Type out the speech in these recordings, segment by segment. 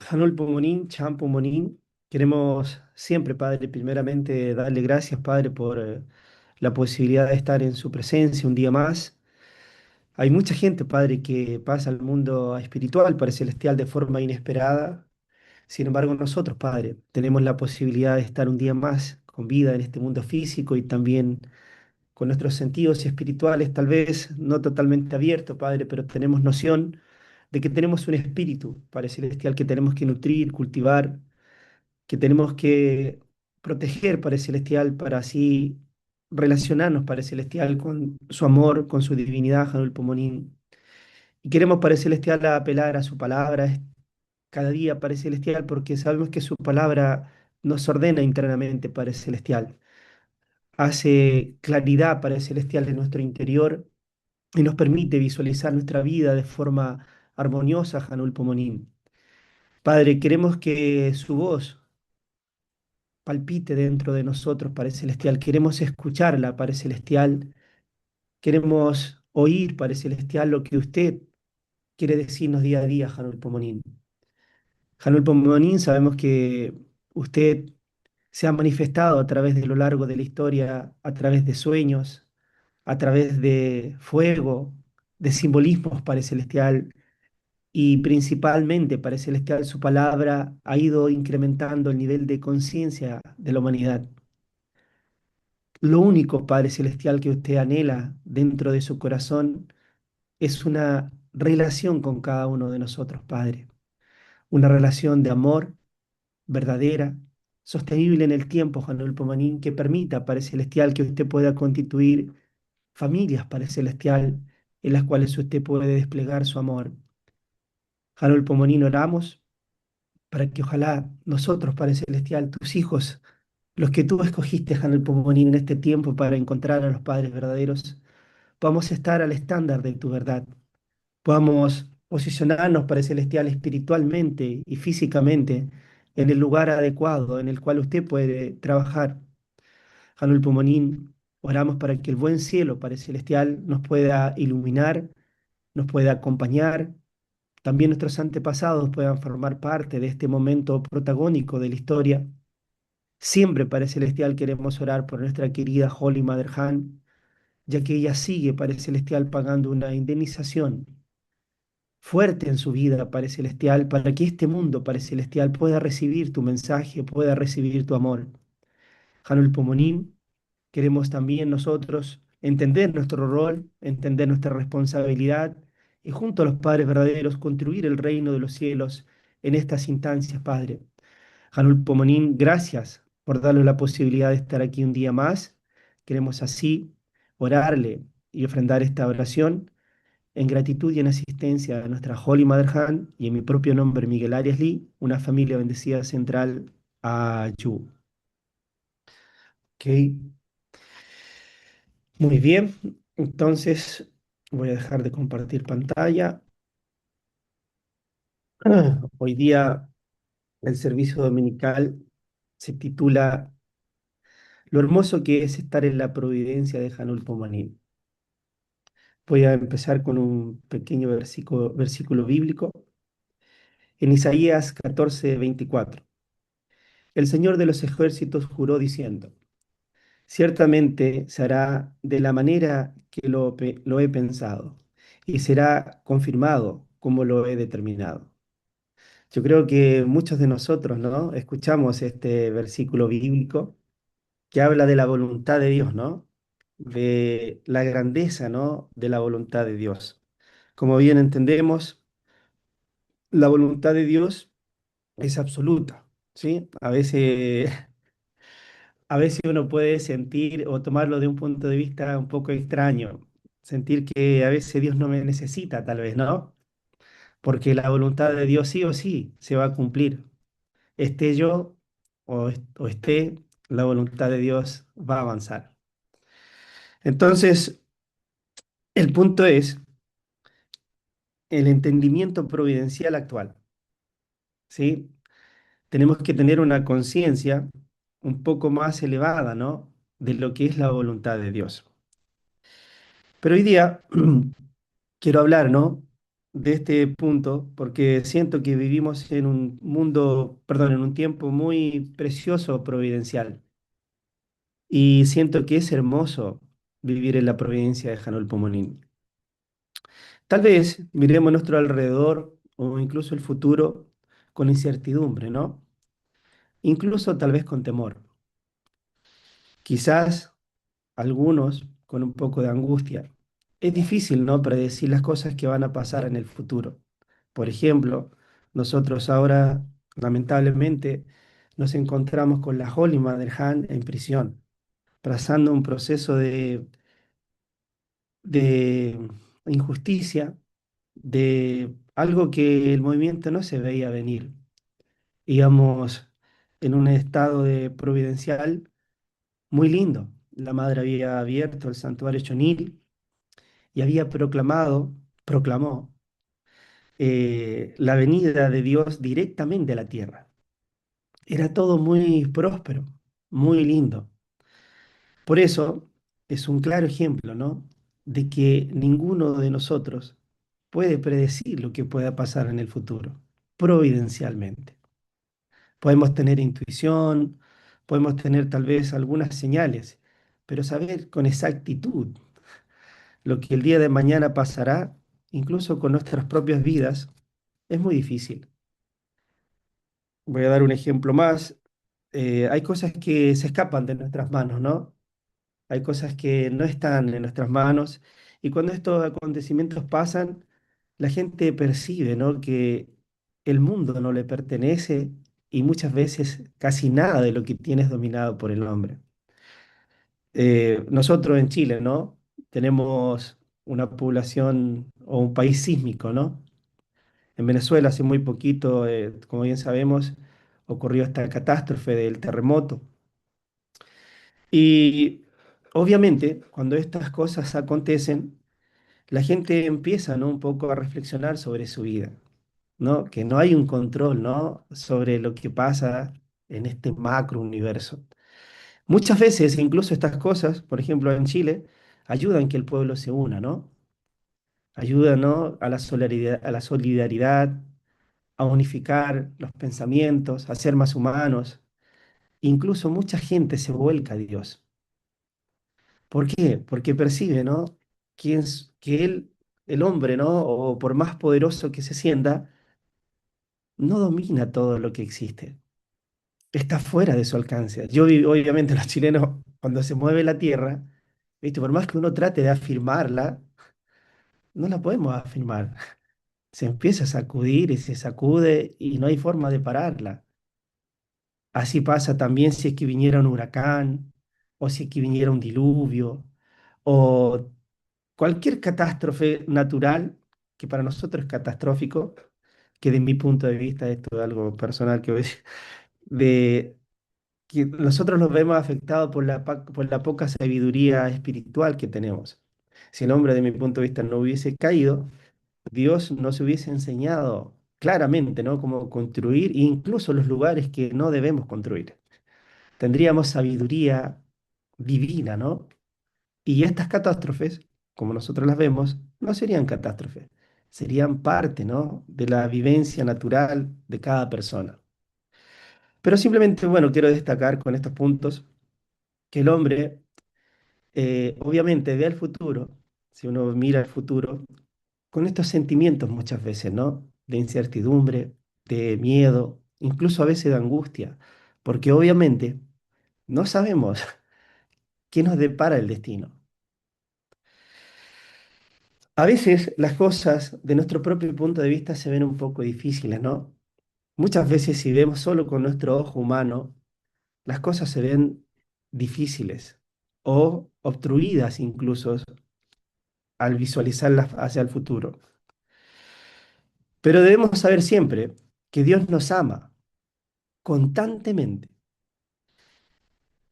Hanul Pomonín, Cham Pomonín, queremos siempre, Padre, primeramente darle gracias, Padre, por la posibilidad de estar en su presencia un día más. Hay mucha gente, Padre, que pasa al mundo espiritual, Padre Celestial, de forma inesperada. Sin embargo, nosotros, Padre, tenemos la posibilidad de estar un día más con vida en este mundo físico y también con nuestros sentidos espirituales, tal vez no totalmente abiertos, Padre, pero tenemos noción de que tenemos un espíritu, Padre Celestial, que tenemos que nutrir, cultivar, que tenemos que proteger, Padre Celestial, para así relacionarnos, Padre Celestial, con su amor, con su divinidad, Janul Pomonín. Y queremos, Padre Celestial, apelar a su palabra cada día, Padre Celestial, porque sabemos que su palabra nos ordena internamente, Padre Celestial. Hace claridad, Padre Celestial, en nuestro interior y nos permite visualizar nuestra vida de forma armoniosa, Janul Pomonín. Padre, queremos que su voz palpite dentro de nosotros, Padre Celestial. Queremos escucharla, Padre Celestial. Queremos oír, Padre Celestial, lo que usted quiere decirnos día a día, Janul Pomonín. Janul Pomonín, sabemos que usted se ha manifestado a través de lo largo de la historia, a través de sueños, a través de fuego, de simbolismos, Padre Celestial. Y principalmente, Padre Celestial, su palabra ha ido incrementando el nivel de conciencia de la humanidad. Lo único, Padre Celestial, que usted anhela dentro de su corazón es una relación con cada uno de nosotros, Padre. Una relación de amor verdadera, sostenible en el tiempo, Manuel Pomanín, que permita, Padre Celestial, que usted pueda constituir familias, Padre Celestial, en las cuales usted puede desplegar su amor. Manuel Pomanín, oramos para que ojalá nosotros, Padre Celestial, tus hijos, los que tú escogiste, Manuel Pomanín, en este tiempo para encontrar a los padres verdaderos, podamos estar al estándar de tu verdad, podamos posicionarnos para el celestial espiritualmente y físicamente en el lugar adecuado en el cual usted puede trabajar. Janul Pomonín, oramos para que el buen cielo, Padre Celestial, nos pueda iluminar, nos pueda acompañar. También nuestros antepasados puedan formar parte de este momento protagónico de la historia. Siempre, Padre Celestial, queremos orar por nuestra querida Holy Mother Han, ya que ella sigue, Padre Celestial, pagando una indemnización fuerte en su vida, Padre Celestial, para que este mundo, Padre Celestial, pueda recibir tu mensaje, pueda recibir tu amor. Hanul Pomonim, queremos también nosotros entender nuestro rol, entender nuestra responsabilidad y junto a los padres verdaderos construir el reino de los cielos en estas instancias, Padre. Hanul Pomonim, gracias por darnos la posibilidad de estar aquí un día más. Queremos así orarle y ofrendar esta oración en gratitud y en asistencia a nuestra Holy Mother Han y en mi propio nombre, Miguel Arias Lee, una familia bendecida central a Yu. Ok, muy bien. Entonces voy a dejar de compartir pantalla. Hoy día el servicio dominical se titula Lo hermoso que es estar en la providencia de Hanul Pomanim. Voy a empezar con un pequeño versículo bíblico en Isaías 14:24. El Señor de los ejércitos juró diciendo: ciertamente se hará de la manera que lo he pensado y será confirmado como lo he determinado. Yo creo que muchos de nosotros, ¿no? Escuchamos este versículo bíblico que habla de la voluntad de Dios, ¿no? De la grandeza, ¿no? De la voluntad de Dios. Como bien entendemos, la voluntad de Dios es absoluta, ¿sí? A veces uno puede sentir o tomarlo de un punto de vista un poco extraño, sentir que a veces Dios no me necesita, tal vez, ¿no? Porque la voluntad de Dios sí o sí se va a cumplir. Esté yo o esté, la voluntad de Dios va a avanzar. Entonces, el punto es el entendimiento providencial actual, ¿sí? Tenemos que tener una conciencia un poco más elevada, ¿no? De lo que es la voluntad de Dios. Pero hoy día quiero hablar, ¿no? de este punto porque siento que vivimos en un mundo, perdón, en un tiempo muy precioso providencial y siento que es hermoso vivir en la providencia de Janol Pomonín. Tal vez miremos nuestro alrededor o incluso el futuro con incertidumbre, ¿no? Incluso tal vez con temor. Quizás algunos con un poco de angustia. Es difícil, ¿no? Predecir las cosas que van a pasar en el futuro. Por ejemplo, nosotros ahora, lamentablemente, nos encontramos con la Holly Maderhan en prisión, pasando un proceso de injusticia, de algo que el movimiento no se veía venir. Íbamos en un estado de providencial muy lindo. La madre había abierto el santuario Chonil y había proclamó la venida de Dios directamente a la tierra. Era todo muy próspero, muy lindo. Por eso es un claro ejemplo, ¿no? De que ninguno de nosotros puede predecir lo que pueda pasar en el futuro, providencialmente. Podemos tener intuición, podemos tener tal vez algunas señales, pero saber con exactitud lo que el día de mañana pasará, incluso con nuestras propias vidas, es muy difícil. Voy a dar un ejemplo más. Hay cosas que se escapan de nuestras manos, ¿no? Hay cosas que no están en nuestras manos y cuando estos acontecimientos pasan, la gente percibe, ¿no? Que el mundo no le pertenece y muchas veces casi nada de lo que tiene es dominado por el hombre. Nosotros en Chile, ¿no? Tenemos una población o un país sísmico, ¿no? En Venezuela hace muy poquito, como bien sabemos, ocurrió esta catástrofe del terremoto. Y obviamente, cuando estas cosas acontecen, la gente empieza, ¿no? Un poco a reflexionar sobre su vida, ¿no? Que no hay un control, ¿no? Sobre lo que pasa en este macro universo. Muchas veces, incluso estas cosas, por ejemplo, en Chile, ayudan que el pueblo se una, ¿no? Ayudan, ¿no? A la solidaridad, a unificar los pensamientos, a ser más humanos. Incluso mucha gente se vuelca a Dios. ¿Por qué? Porque percibe, ¿no? Que él, el hombre, ¿no? O por más poderoso que se sienta, no domina todo lo que existe. Está fuera de su alcance. Obviamente, los chilenos, cuando se mueve la tierra, ¿viste? Por más que uno trate de afirmarla, no la podemos afirmar. Se empieza a sacudir y se sacude y no hay forma de pararla. Así pasa también si es que viniera un huracán, o si es que viniera un diluvio, o cualquier catástrofe natural que para nosotros es catastrófico, que de mi punto de vista, esto es algo personal que voy a decir, de que nosotros nos vemos afectados por por la poca sabiduría espiritual que tenemos. Si el hombre, de mi punto de vista, no hubiese caído, Dios nos hubiese enseñado claramente, ¿no? Cómo construir, incluso los lugares que no debemos construir. Tendríamos sabiduría divina, ¿no? Y estas catástrofes, como nosotros las vemos, no serían catástrofes, serían parte, ¿no? De la vivencia natural de cada persona. Pero simplemente, bueno, quiero destacar con estos puntos que el hombre, obviamente, ve al futuro, si uno mira al futuro, con estos sentimientos muchas veces, ¿no? De incertidumbre, de miedo, incluso a veces de angustia, porque obviamente no sabemos qué nos depara el destino. A veces las cosas de nuestro propio punto de vista se ven un poco difíciles, ¿no? Muchas veces si vemos solo con nuestro ojo humano, las cosas se ven difíciles o obstruidas incluso al visualizarlas hacia el futuro. Pero debemos saber siempre que Dios nos ama constantemente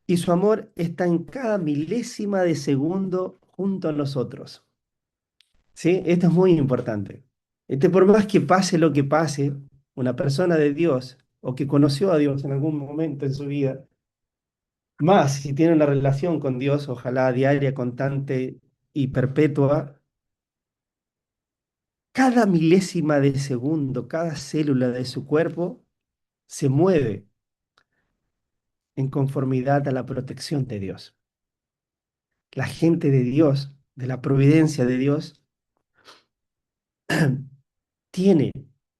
y su amor está en cada milésima de segundo junto a nosotros. ¿Sí? Esto es muy importante. Por más que pase lo que pase, una persona de Dios o que conoció a Dios en algún momento en su vida, más si tiene una relación con Dios, ojalá diaria, constante y perpetua, cada milésima de segundo, cada célula de su cuerpo se mueve en conformidad a la protección de Dios. La gente de Dios, de la providencia de Dios, tiene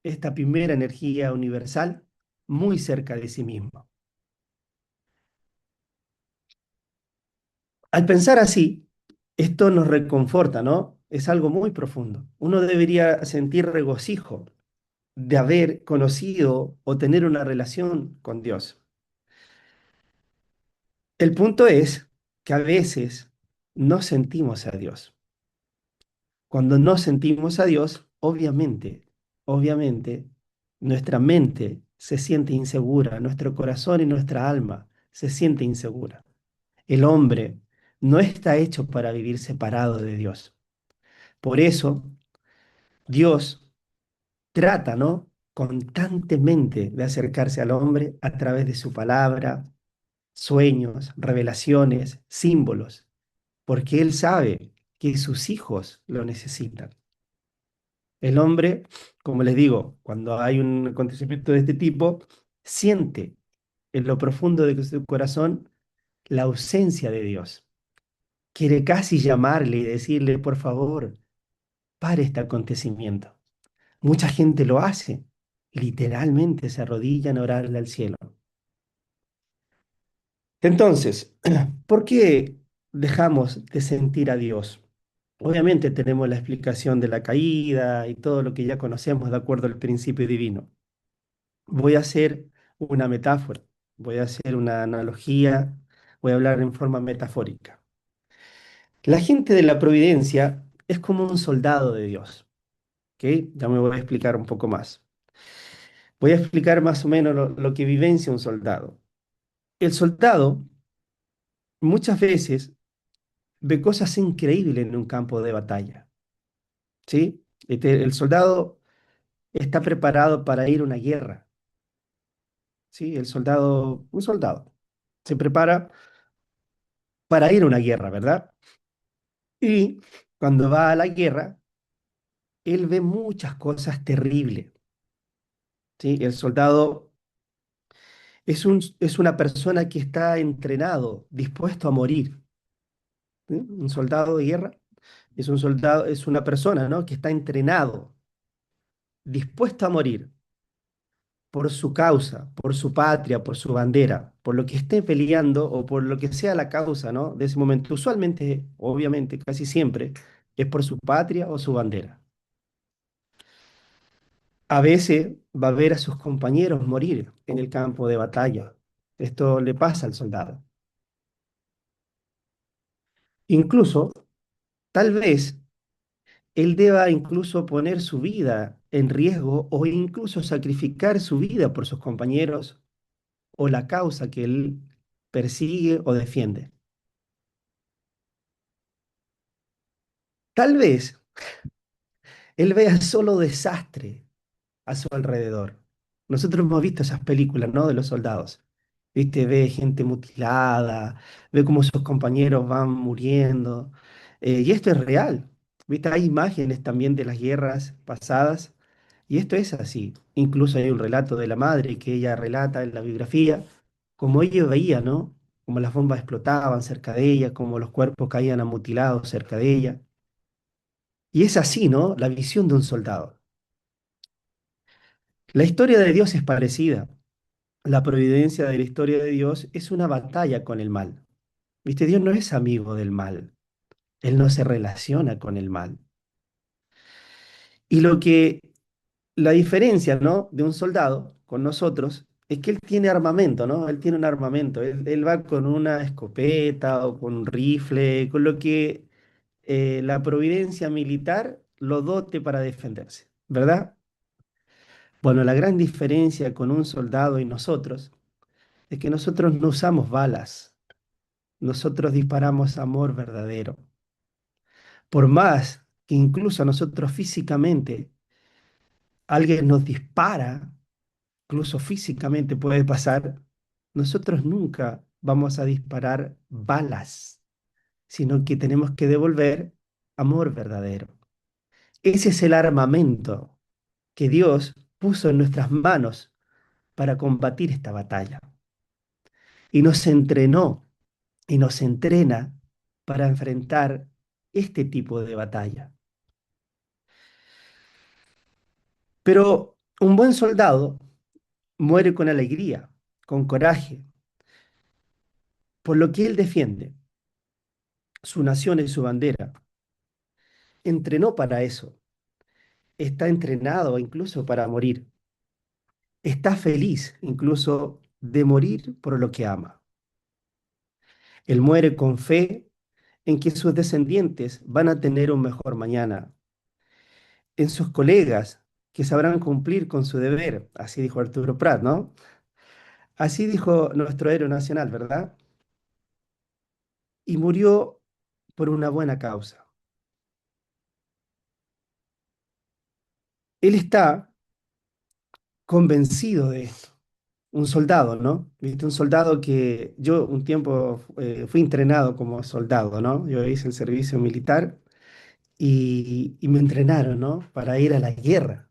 esta primera energía universal muy cerca de sí mismo. Al pensar así, esto nos reconforta, ¿no? Es algo muy profundo. Uno debería sentir regocijo de haber conocido o tener una relación con Dios. El punto es que a veces no sentimos a Dios. Cuando no sentimos a Dios, obviamente, nuestra mente se siente insegura, nuestro corazón y nuestra alma se siente insegura. El hombre no está hecho para vivir separado de Dios. Por eso, Dios trata, ¿no? Constantemente de acercarse al hombre a través de su palabra, sueños, revelaciones, símbolos, porque Él sabe que sus hijos lo necesitan. El hombre, como les digo, cuando hay un acontecimiento de este tipo, siente en lo profundo de su corazón la ausencia de Dios. Quiere casi llamarle y decirle, por favor, pare este acontecimiento. Mucha gente lo hace, literalmente se arrodillan a orarle al cielo. Entonces, ¿por qué dejamos de sentir a Dios? Obviamente tenemos la explicación de la caída y todo lo que ya conocemos de acuerdo al principio divino. Voy a hacer una metáfora, voy a hacer una analogía, voy a hablar en forma metafórica. La gente de la providencia es como un soldado de Dios, ¿ok? Ya me voy a explicar un poco más. Voy a explicar más o menos lo que vivencia un soldado. El soldado muchas veces ve cosas increíbles en un campo de batalla, ¿sí? El soldado está preparado para ir a una guerra, ¿sí? Un soldado, se prepara para ir a una guerra, ¿verdad? Y cuando va a la guerra, él ve muchas cosas terribles, ¿sí? El soldado es una persona que está entrenado, dispuesto a morir, ¿sí? Un soldado de guerra es un soldado, es una persona, ¿no? Que está entrenado, dispuesto a morir por su causa, por su patria, por su bandera, por lo que esté peleando o por lo que sea la causa, ¿no? De ese momento. Usualmente, obviamente, casi siempre, es por su patria o su bandera. A veces va a ver a sus compañeros morir en el campo de batalla. Esto le pasa al soldado. Incluso, tal vez, él deba incluso poner su vida en riesgo o incluso sacrificar su vida por sus compañeros o la causa que él persigue o defiende. Tal vez él vea solo desastre a su alrededor. Nosotros hemos visto esas películas, ¿no? De los soldados. ¿Viste? Ve gente mutilada, ve cómo sus compañeros van muriendo. Y esto es real. ¿Viste? Hay imágenes también de las guerras pasadas. Y esto es así. Incluso hay un relato de la madre que ella relata en la biografía, como ella veía, ¿no? Como las bombas explotaban cerca de ella, como los cuerpos caían mutilados cerca de ella. Y es así, ¿no? La visión de un soldado. La historia de Dios es parecida. La providencia de la historia de Dios es una batalla con el mal. ¿Viste? Dios no es amigo del mal. Él no se relaciona con el mal. Y la diferencia, ¿no? De un soldado con nosotros es que él tiene armamento, ¿no? Él tiene un armamento. Él va con una escopeta o con un rifle, con lo que la providencia militar lo dote para defenderse, ¿verdad? Bueno, la gran diferencia con un soldado y nosotros es que nosotros no usamos balas, nosotros disparamos amor verdadero. Por más que incluso a nosotros físicamente alguien nos dispara, incluso físicamente puede pasar, nosotros nunca vamos a disparar balas, sino que tenemos que devolver amor verdadero. Ese es el armamento que Dios puso en nuestras manos para combatir esta batalla. Y nos entrenó y nos entrena para enfrentar este tipo de batalla. Pero un buen soldado muere con alegría, con coraje, por lo que él defiende, su nación y su bandera. Entrenó para eso, está entrenado incluso para morir, está feliz incluso de morir por lo que ama. Él muere con fe en que sus descendientes van a tener un mejor mañana, en sus colegas que sabrán cumplir con su deber, así dijo Arturo Prat, ¿no? Así dijo nuestro héroe nacional, ¿verdad? Y murió por una buena causa. Él está convencido de esto. Un soldado, ¿no? ¿Viste? Un soldado que yo un tiempo fui entrenado como soldado, ¿no? Yo hice el servicio militar y me entrenaron, ¿no? Para ir a la guerra.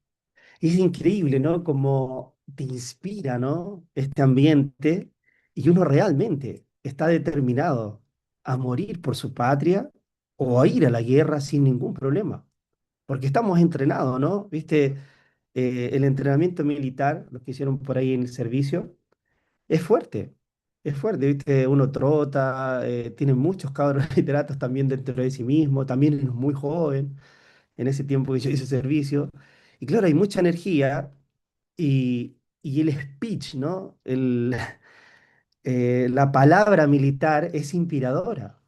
Y es increíble, ¿no? Como te inspira, ¿no? Este ambiente y uno realmente está determinado a morir por su patria o a ir a la guerra sin ningún problema. Porque estamos entrenados, ¿no? ¿Viste? El entrenamiento militar, los que hicieron por ahí en el servicio, es fuerte. Es fuerte, ¿viste? Uno trota, tiene muchos cabros literatos también dentro de sí mismo, también es muy joven en ese tiempo que yo hice servicio. Y claro, hay mucha energía y el speech, ¿no? La palabra militar es inspiradora,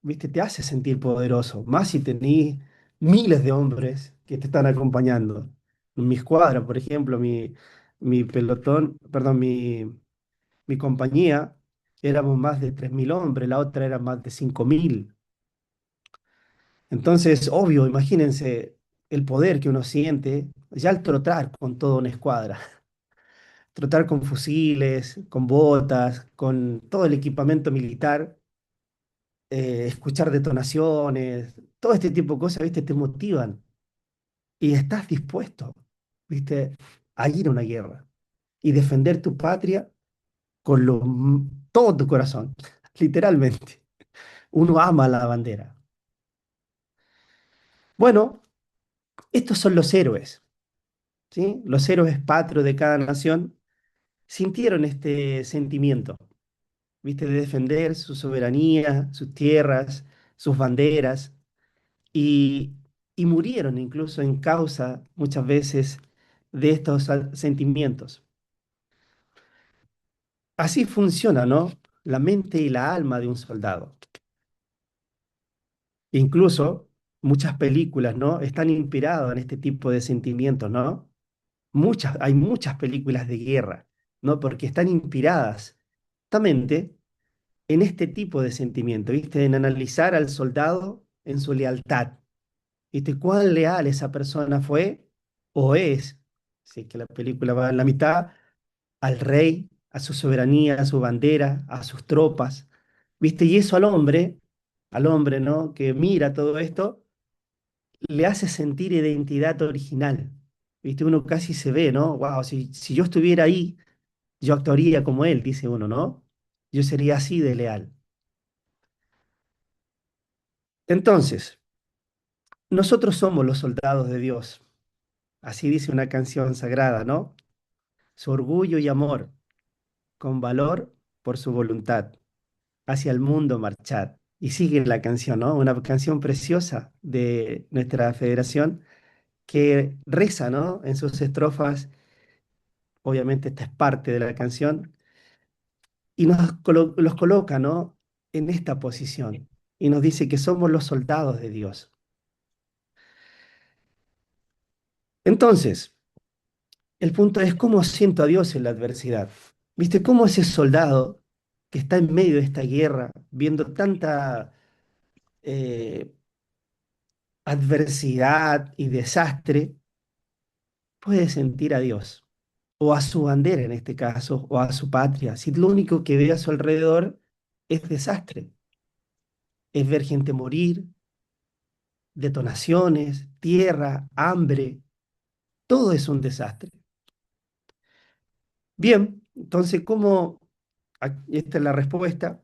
¿viste? Te hace sentir poderoso, más si tenés miles de hombres que te están acompañando. En mi escuadra, por ejemplo, mi pelotón, perdón, mi compañía, éramos más de 3.000 hombres, la otra era más de 5.000. Entonces, obvio, imagínense el poder que uno siente ya al trotar con toda una escuadra, trotar con fusiles, con botas, con todo el equipamiento militar, escuchar detonaciones, todo este tipo de cosas, ¿viste? Te motivan y estás dispuesto, ¿viste? A ir a una guerra y defender tu patria con todo tu corazón, literalmente. Uno ama la bandera. Bueno, estos son los héroes, ¿sí? Los héroes patrios de cada nación sintieron este sentimiento, ¿viste? De defender su soberanía, sus tierras, sus banderas, y, y murieron incluso en causa muchas veces de estos sentimientos. Así funciona, ¿no? La mente y la alma de un soldado. Incluso muchas películas, ¿no? Están inspiradas en este tipo de sentimientos, ¿no? Hay muchas películas de guerra, ¿no? Porque están inspiradas justamente en este tipo de sentimiento, ¿viste? En analizar al soldado en su lealtad, ¿viste? ¿Cuán leal esa persona fue o es? Si es que la película va en la mitad, al rey, a su soberanía, a su bandera, a sus tropas, ¿viste? Y eso al hombre, ¿no? Que mira todo esto, le hace sentir identidad original, ¿viste? Uno casi se ve, ¿no? Wow, si yo estuviera ahí, yo actuaría como él, dice uno, ¿no? Yo sería así de leal. Entonces, nosotros somos los soldados de Dios. Así dice una canción sagrada, ¿no? Su orgullo y amor, con valor por su voluntad, hacia el mundo marchad. Y sigue la canción, ¿no? Una canción preciosa de nuestra federación que reza, ¿no? En sus estrofas, obviamente esta es parte de la canción, y los coloca, ¿no? En esta posición. Y nos dice que somos los soldados de Dios. Entonces, el punto es cómo siento a Dios en la adversidad. ¿Viste cómo ese soldado que está en medio de esta guerra, viendo tanta eh, adversidad y desastre, puede sentir a Dios? O a su bandera en este caso, o a su patria. Si lo único que ve a su alrededor es desastre, es ver gente morir, detonaciones, tierra, hambre, todo es un desastre. Bien, entonces, ¿cómo? Esta es la respuesta.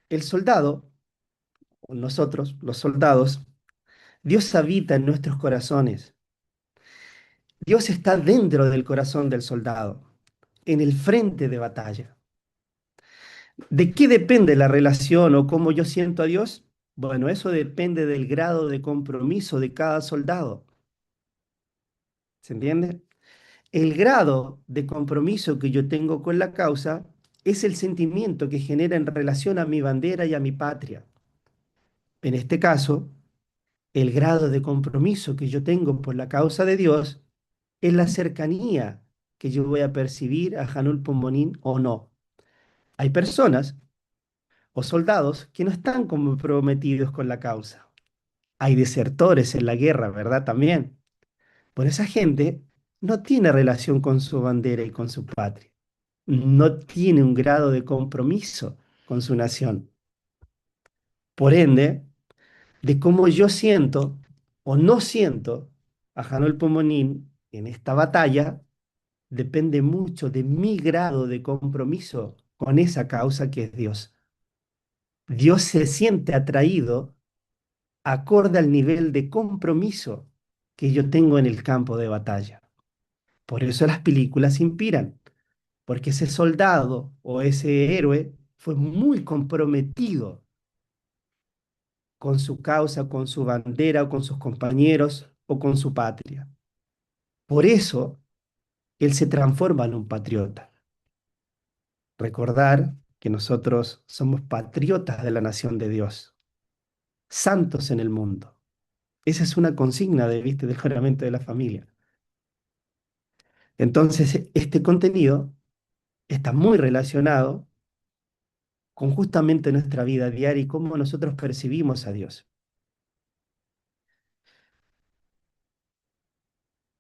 El soldado, o nosotros, los soldados, Dios habita en nuestros corazones. Dios está dentro del corazón del soldado, en el frente de batalla. ¿De qué depende la relación o cómo yo siento a Dios? Bueno, eso depende del grado de compromiso de cada soldado. ¿Se entiende? El grado de compromiso que yo tengo con la causa es el sentimiento que genera en relación a mi bandera y a mi patria. En este caso, el grado de compromiso que yo tengo por la causa de Dios es la cercanía que yo voy a percibir a Hanul Pombonín o no. Hay personas o soldados que no están comprometidos con la causa. Hay desertores en la guerra, ¿verdad? También. Por esa gente no tiene relación con su bandera y con su patria. No tiene un grado de compromiso con su nación. Por ende, de cómo yo siento o no siento a Hanul Pomonín en esta batalla, depende mucho de mi grado de compromiso con esa causa que es Dios. Dios se siente atraído acorde al nivel de compromiso que yo tengo en el campo de batalla. Por eso las películas inspiran, porque ese soldado o ese héroe fue muy comprometido con su causa, con su bandera o con sus compañeros o con su patria. Por eso él se transforma en un patriota. Recordar que nosotros somos patriotas de la nación de Dios, santos en el mundo. Esa es una consigna ¿viste? Del juramento de la familia. Entonces, este contenido está muy relacionado con justamente nuestra vida diaria y cómo nosotros percibimos a Dios.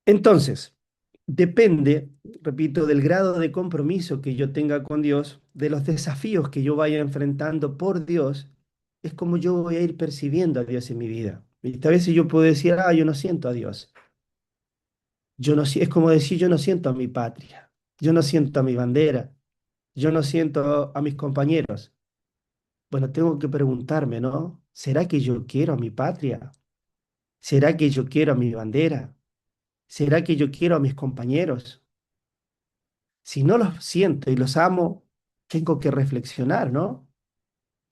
Entonces, depende, repito, del grado de compromiso que yo tenga con Dios, de los desafíos que yo vaya enfrentando por Dios, es como yo voy a ir percibiendo a Dios en mi vida. ¿Viste? A veces yo puedo decir, yo no siento a Dios. Yo no, es como decir, yo no siento a mi patria, yo no siento a mi bandera, yo no siento a mis compañeros. Bueno, tengo que preguntarme, ¿no? ¿Será que yo quiero a mi patria? ¿Será que yo quiero a mi bandera? ¿Será que yo quiero a mis compañeros? Si no los siento y los amo, tengo que reflexionar, ¿no?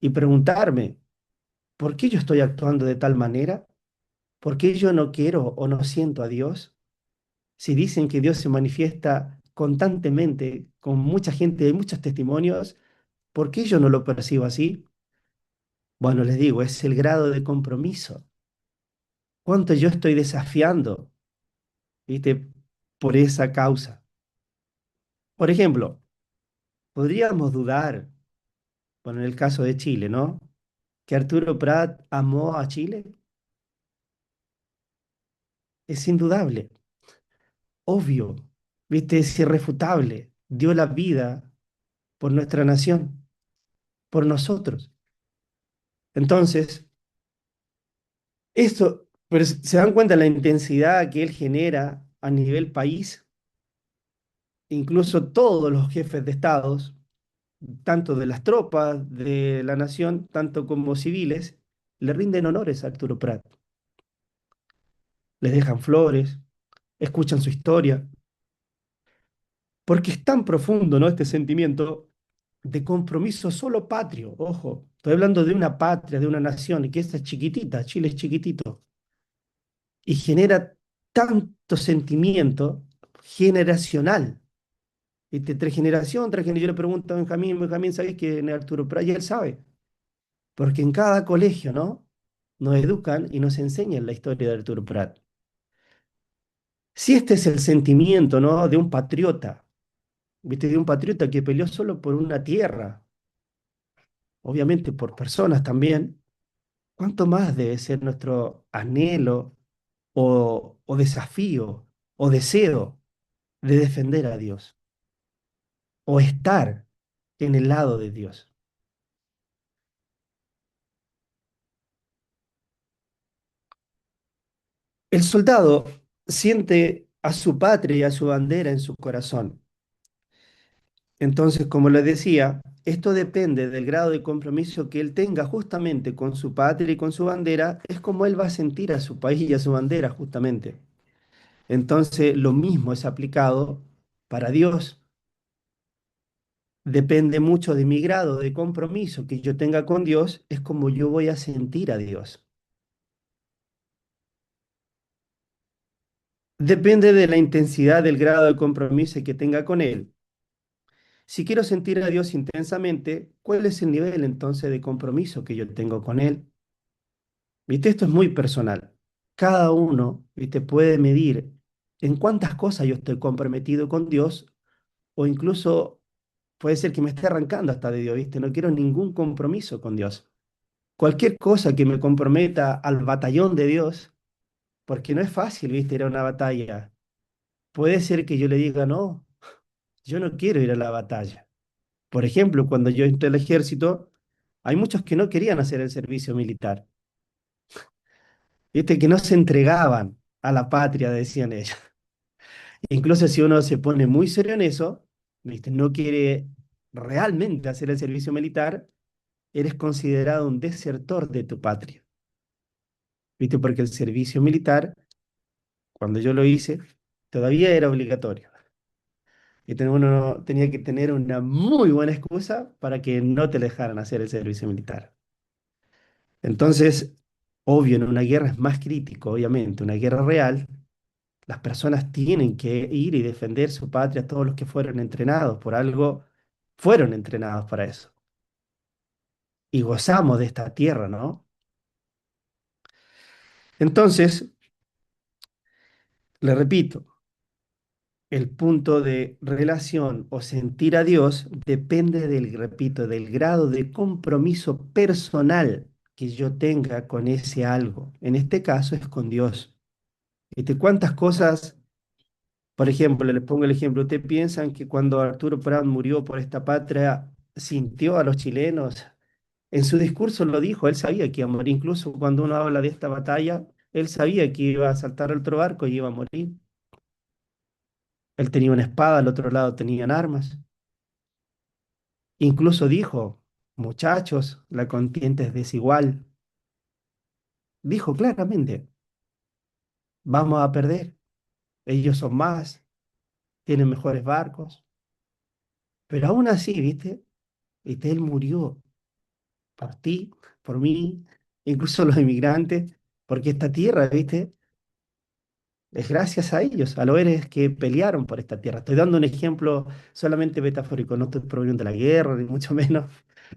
Y preguntarme, ¿por qué yo estoy actuando de tal manera? ¿Por qué yo no quiero o no siento a Dios? Si dicen que Dios se manifiesta constantemente con mucha gente, hay muchos testimonios, ¿por qué yo no lo percibo así? Bueno, les digo, es el grado de compromiso. ¿Cuánto yo estoy desafiando, viste, por esa causa? Por ejemplo, podríamos dudar, bueno, en el caso de Chile, ¿no? Que Arturo Prat amó a Chile. Es indudable, obvio, viste, es irrefutable. Dio la vida por nuestra nación, por nosotros. Entonces, esto, pero se dan cuenta la intensidad que él genera a nivel país, incluso todos los jefes de estados, tanto de las tropas de la nación, tanto como civiles, le rinden honores a Arturo Prat, les dejan flores, escuchan su historia, porque es tan profundo, ¿no? Este sentimiento de compromiso solo patrio, ojo, estoy hablando de una patria, de una nación, y que esta es chiquitita, Chile es chiquitito, y genera tanto sentimiento generacional. ¿Viste? Tras generación, yo le pregunto a Benjamín, Benjamín, ¿sabes quién es Arturo Prat? Y él sabe, porque en cada colegio, ¿no? Nos educan y nos enseñan la historia de Arturo Prat. Si este es el sentimiento, ¿no? De un patriota, ¿viste? De un patriota que peleó solo por una tierra, obviamente por personas también, ¿cuánto más debe ser nuestro anhelo o desafío o deseo de defender a Dios o estar en el lado de Dios? El soldado siente a su patria y a su bandera en su corazón. Entonces, como les decía, esto depende del grado de compromiso que él tenga justamente con su patria y con su bandera, es como él va a sentir a su país y a su bandera justamente. Entonces, lo mismo es aplicado para Dios. Depende mucho de mi grado de compromiso que yo tenga con Dios, es como yo voy a sentir a Dios. Depende de la intensidad del grado de compromiso que tenga con Él. Si quiero sentir a Dios intensamente, ¿cuál es el nivel entonces de compromiso que yo tengo con Él? ¿Viste? Esto es muy personal. Cada uno, ¿viste? Puede medir en cuántas cosas yo estoy comprometido con Dios o incluso puede ser que me esté arrancando hasta de Dios, ¿viste? No quiero ningún compromiso con Dios. Cualquier cosa que me comprometa al batallón de Dios, porque no es fácil, ¿viste? Ir a una batalla. Puede ser que yo le diga, no, yo no quiero ir a la batalla. Por ejemplo, cuando yo entré al ejército, hay muchos que no querían hacer el servicio militar, ¿viste? Que no se entregaban a la patria, decían ellos. Incluso si uno se pone muy serio en eso, ¿viste? No quiere realmente hacer el servicio militar, eres considerado un desertor de tu patria, ¿viste? Porque el servicio militar, cuando yo lo hice, todavía era obligatorio. Y uno tenía que tener una muy buena excusa para que no te dejaran hacer el servicio militar. Entonces, obvio, en una guerra es más crítico, obviamente, una guerra real, las personas tienen que ir y defender su patria, todos los que fueron entrenados, por algo fueron entrenados para eso. Y gozamos de esta tierra, ¿no? Entonces, le repito, el punto de relación o sentir a Dios depende del, repito, del grado de compromiso personal que yo tenga con ese algo. En este caso es con Dios. ¿Cuántas cosas, por ejemplo, les pongo el ejemplo, ¿ustedes piensan que cuando Arturo Prat murió por esta patria, sintió a los chilenos? En su discurso lo dijo, él sabía que iba a morir, incluso cuando uno habla de esta batalla, él sabía que iba a saltar al otro barco y iba a morir. Él tenía una espada, al otro lado tenían armas. Incluso dijo, muchachos, la contienda es desigual. Dijo claramente, vamos a perder. Ellos son más, tienen mejores barcos. Pero aún así, ¿viste? Él murió por ti, por mí, incluso los inmigrantes, porque esta tierra, ¿viste? Es gracias a ellos, a los héroes que pelearon por esta tierra. Estoy dando un ejemplo solamente metafórico, no estoy proveniendo de la guerra, ni mucho menos.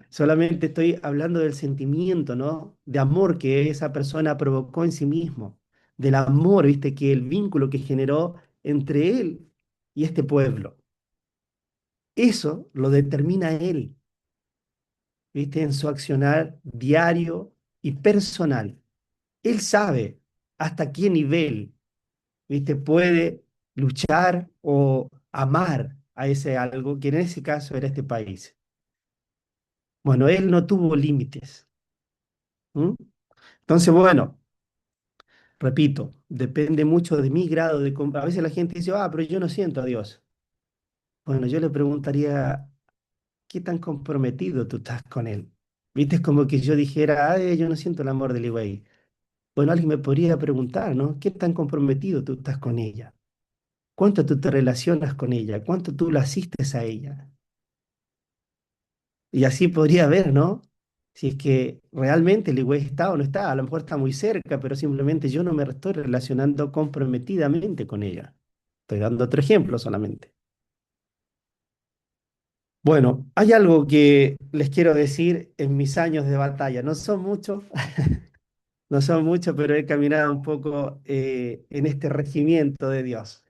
Solamente estoy hablando del sentimiento, ¿no? De amor que esa persona provocó en sí mismo, del amor, ¿viste? Que el vínculo que generó entre él y este pueblo. Eso lo determina él, ¿viste? En su accionar diario y personal. Él sabe hasta qué nivel, ¿viste? Puede luchar o amar a ese algo, que en ese caso era este país. Bueno, él no tuvo límites. ¿M? Entonces, bueno, repito, depende mucho de mi grado de... A veces la gente dice, ah, pero yo no siento a Dios. Bueno, yo le preguntaría, ¿qué tan comprometido tú estás con Él? ¿Viste? Es como que yo dijera, ay, yo no siento el amor del Higüey. Bueno, alguien me podría preguntar, ¿no? ¿Qué tan comprometido tú estás con ella? ¿Cuánto tú te relacionas con ella? ¿Cuánto tú la asistes a ella? Y así podría ver, ¿no? Si es que realmente el Higüey está o no está. A lo mejor está muy cerca, pero simplemente yo no me estoy relacionando comprometidamente con ella. Estoy dando otro ejemplo solamente. Bueno, hay algo que les quiero decir en mis años de batalla. No son muchos, no son muchos, pero he caminado un poco en este regimiento de Dios.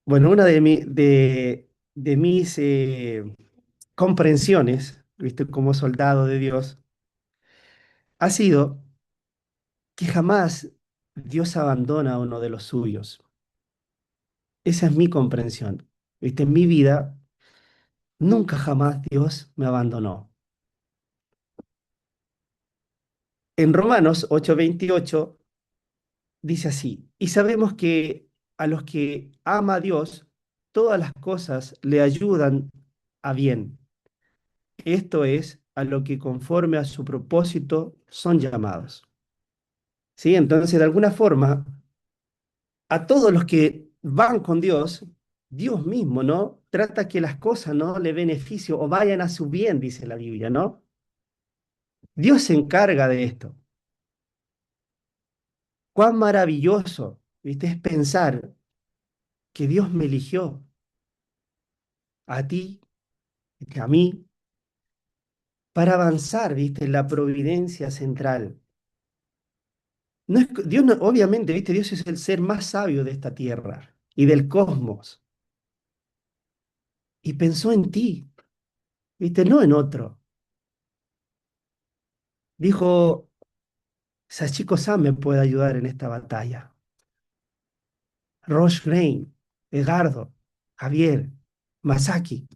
Bueno, una de mis comprensiones, ¿viste? Como soldado de Dios, ha sido que jamás Dios abandona a uno de los suyos. Esa es mi comprensión. ¿Viste? En mi vida, nunca jamás Dios me abandonó. En Romanos 8:28 dice así, y sabemos que a los que ama a Dios, todas las cosas le ayudan a bien. Esto es, a lo que conforme a su propósito son llamados. ¿Sí? Entonces, de alguna forma, a todos los que van con Dios, Dios mismo, ¿no? Trata que las cosas no le beneficio o vayan a su bien, dice la Biblia, ¿no? Dios se encarga de esto. Cuán maravilloso, ¿viste? Es pensar que Dios me eligió a ti, a mí, para avanzar, ¿viste? En la providencia central. No es, Dios no, obviamente, ¿viste? Dios es el ser más sabio de esta tierra y del cosmos. Y pensó en ti, ¿viste? No en otro. Dijo, Sachiko San me puede ayudar en esta batalla. Roche Grain, Edgardo, Javier, Masaki.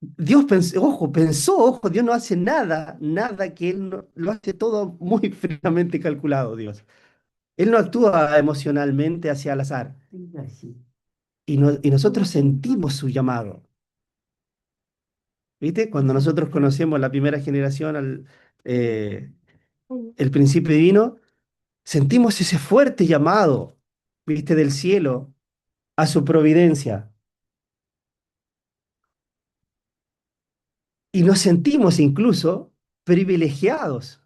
Dios pensó, ojo, pensó, ojo, Dios no hace nada, nada que Él no, lo hace todo muy fríamente calculado, Dios. Él no actúa emocionalmente hacia el azar. Y nosotros sentimos su llamado. ¿Viste? Cuando nosotros conocemos la primera generación, eh, el principio divino, sentimos ese fuerte llamado, ¿viste? Del cielo a su providencia. Y nos sentimos incluso privilegiados,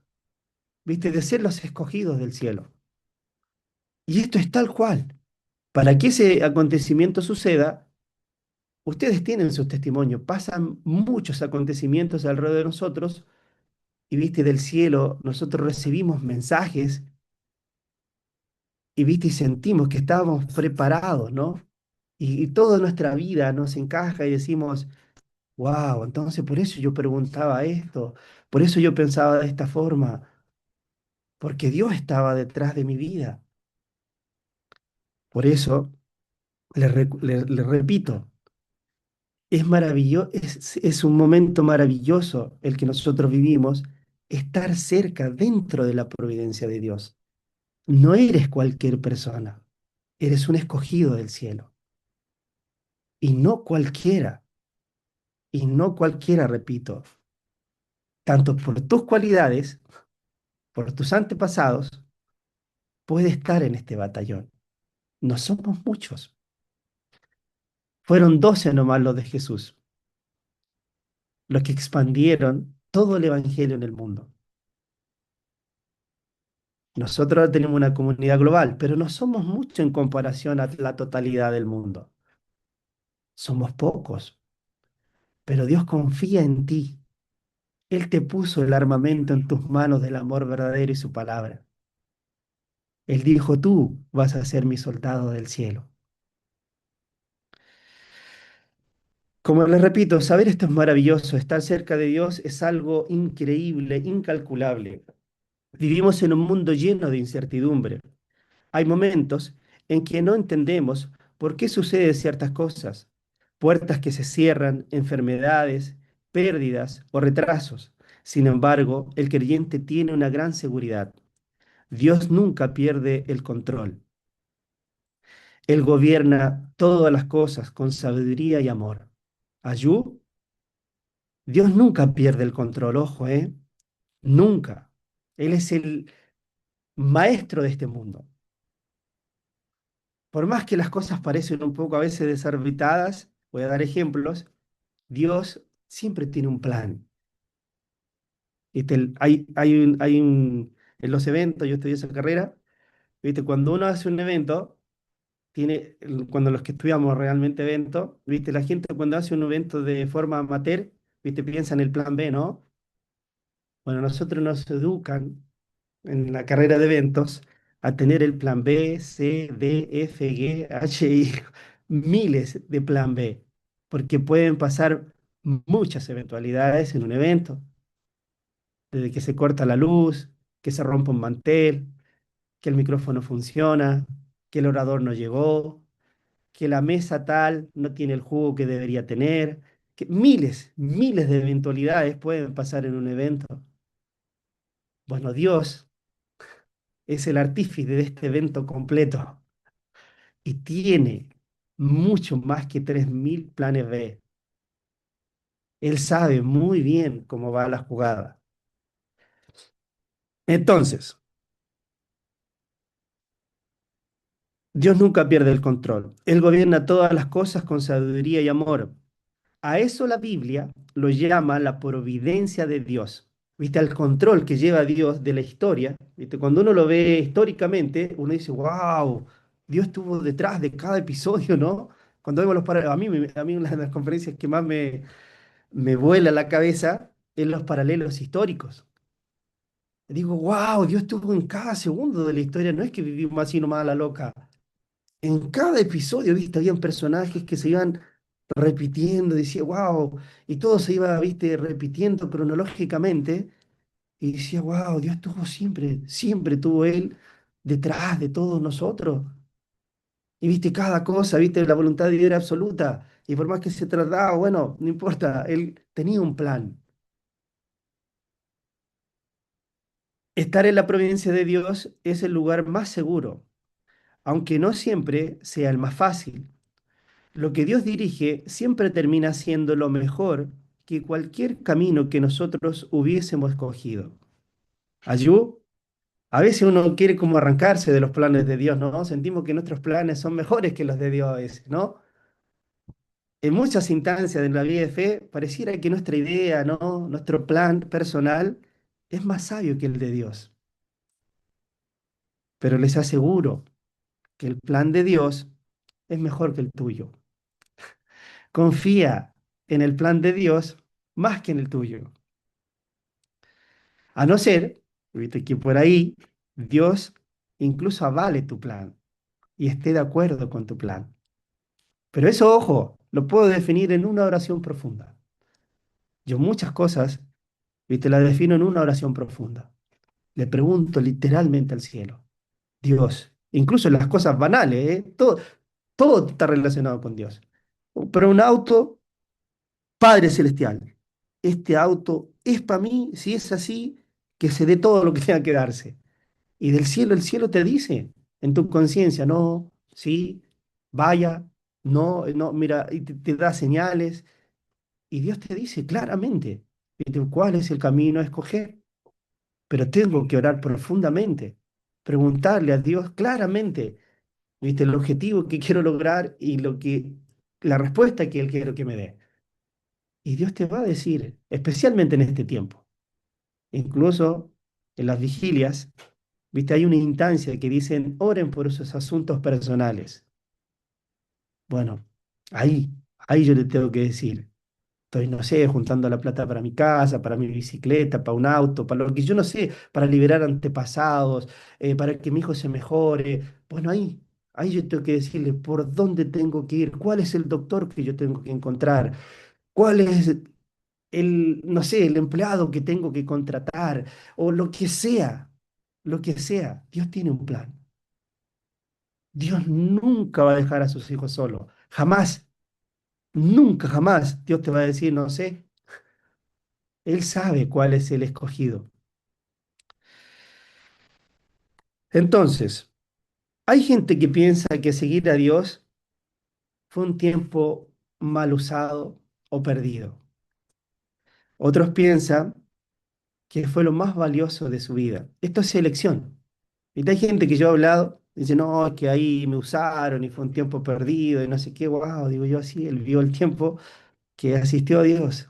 ¿viste? De ser los escogidos del cielo. Y esto es tal cual. Para que ese acontecimiento suceda, ustedes tienen sus testimonios. Pasan muchos acontecimientos alrededor de nosotros y, ¿viste? Del cielo nosotros recibimos mensajes y, ¿viste? Y sentimos que estábamos preparados, ¿no? Y toda nuestra vida nos encaja y decimos, wow, entonces por eso yo preguntaba esto, por eso yo pensaba de esta forma, porque Dios estaba detrás de mi vida. Por eso, le repito, es maravilloso, es un momento maravilloso el que nosotros vivimos, estar cerca, dentro de la providencia de Dios. No eres cualquier persona, eres un escogido del cielo. Y no cualquiera, y no cualquiera, repito, tanto por tus cualidades, por tus antepasados, puede estar en este batallón. No somos muchos. Fueron 12 nomás los de Jesús, los que expandieron todo el evangelio en el mundo. Nosotros tenemos una comunidad global, pero no somos muchos en comparación a la totalidad del mundo. Somos pocos, pero Dios confía en ti. Él te puso el armamento en tus manos del amor verdadero y su palabra. Él dijo, tú vas a ser mi soldado del cielo. Como les repito, saber esto es maravilloso. Estar cerca de Dios es algo increíble, incalculable. Vivimos en un mundo lleno de incertidumbre. Hay momentos en que no entendemos por qué suceden ciertas cosas. Puertas que se cierran, enfermedades, pérdidas o retrasos. Sin embargo, el creyente tiene una gran seguridad. Dios nunca pierde el control. Él gobierna todas las cosas con sabiduría y amor. Ayú, Dios nunca pierde el control, ojo, ¿eh? Nunca. Él es el maestro de este mundo. Por más que las cosas parecen un poco a veces desorbitadas, voy a dar ejemplos, Dios siempre tiene un plan. ¿Viste? En los eventos, yo estudié esa carrera, ¿viste? Cuando uno hace un evento, cuando los que estudiamos realmente eventos, ¿viste? La gente cuando hace un evento de forma amateur, ¿viste? Piensa en el plan B, ¿no? Bueno, nosotros nos educan en la carrera de eventos a tener el plan B, C, D, F, G, H, I, miles de plan B, porque pueden pasar muchas eventualidades en un evento, desde que se corta la luz, que se rompa un mantel, que el micrófono funciona, que el orador no llegó, que la mesa tal no tiene el jugo que debería tener, que miles de eventualidades pueden pasar en un evento. Bueno, Dios es el artífice de este evento completo y tiene mucho más que 3000 planes B. Él sabe muy bien cómo va la jugada. Entonces, Dios nunca pierde el control. Él gobierna todas las cosas con sabiduría y amor. A eso la Biblia lo llama la providencia de Dios. ¿Viste? Al control que lleva Dios de la historia. ¿Viste? Cuando uno lo ve históricamente, uno dice, wow, Dios estuvo detrás de cada episodio, ¿no? Cuando vemos los paralelos, a mí una de las conferencias que más me vuela la cabeza es los paralelos históricos. Digo, wow, Dios estuvo en cada segundo de la historia, no es que vivimos así nomás a la loca. En cada episodio, viste, habían personajes que se iban repitiendo, decía, wow, y todo se iba, viste, repitiendo cronológicamente, y decía, wow, Dios estuvo siempre, siempre tuvo Él detrás de todos nosotros. Y viste, cada cosa, viste, la voluntad de Dios era absoluta, y por más que se trataba, bueno, no importa, Él tenía un plan. Estar en la providencia de Dios es el lugar más seguro, aunque no siempre sea el más fácil. Lo que Dios dirige siempre termina siendo lo mejor que cualquier camino que nosotros hubiésemos escogido. Ayú, a veces uno quiere como arrancarse de los planes de Dios, ¿no? Sentimos que nuestros planes son mejores que los de Dios a veces, ¿no? En muchas instancias de la vida de fe, pareciera que nuestra idea, ¿no? Nuestro plan personal es más sabio que el de Dios. Pero les aseguro que el plan de Dios es mejor que el tuyo. Confía en el plan de Dios más que en el tuyo. A no ser, viste, que por ahí Dios incluso avale tu plan y esté de acuerdo con tu plan. Pero eso, ojo, lo puedo definir en una oración profunda. Yo muchas cosas, viste, las defino en una oración profunda. Le pregunto literalmente al cielo, Dios, incluso en las cosas banales, ¿eh? Todo está relacionado con Dios. Pero un auto, Padre Celestial, este auto es para mí, si es así, que se dé todo lo que tenga que darse. Y del cielo, el cielo te dice en tu conciencia, no, sí, vaya, no, no, mira, y te da señales. Y Dios te dice claramente, ¿viste? ¿Cuál es el camino a escoger? Pero tengo que orar profundamente, preguntarle a Dios claramente, ¿viste? El objetivo que quiero lograr y la respuesta que Él quiere que me dé. Y Dios te va a decir, especialmente en este tiempo, incluso en las vigilias. ¿Viste? Hay una instancia que dicen, oren por esos asuntos personales. Bueno, ahí yo le tengo que decir, estoy, no sé, juntando la plata para mi casa, para mi bicicleta, para un auto, para lo que yo no sé, para liberar antepasados, para que mi hijo se mejore. Bueno, ahí yo tengo que decirle por dónde tengo que ir, cuál es el doctor que yo tengo que encontrar, cuál es no sé, el empleado que tengo que contratar, o lo que sea, lo que sea. Dios tiene un plan. Dios nunca va a dejar a sus hijos solos. Jamás, nunca, jamás. Dios te va a decir, no sé. Él sabe cuál es el escogido. Entonces, hay gente que piensa que seguir a Dios fue un tiempo mal usado o perdido. Otros piensan que fue lo más valioso de su vida. Esto es elección. Y hay gente que yo he hablado, dice, no, es que ahí me usaron y fue un tiempo perdido y no sé qué, wow, digo yo así, él vio el tiempo que asistió a Dios.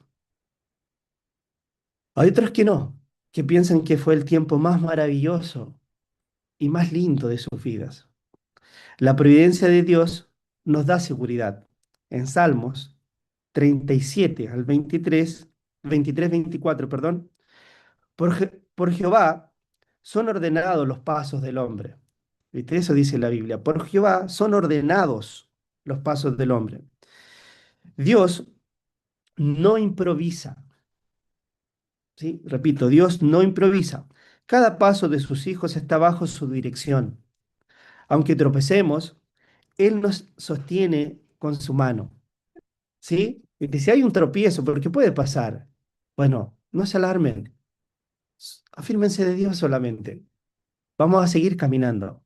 Hay otros que no, que piensan que fue el tiempo más maravilloso y más lindo de sus vidas. La providencia de Dios nos da seguridad. En Salmos 37 al 23, 24, por Jehová son ordenados los pasos del hombre. ¿Viste? Eso dice la Biblia. Por Jehová son ordenados los pasos del hombre. Dios no improvisa. ¿Sí? Repito, Dios no improvisa. Cada paso de sus hijos está bajo su dirección. Aunque tropecemos, Él nos sostiene con su mano. ¿Sí? Y si hay un tropiezo, porque puede pasar, bueno, no se alarmen. Afírmense de Dios solamente. vamos a seguir caminando.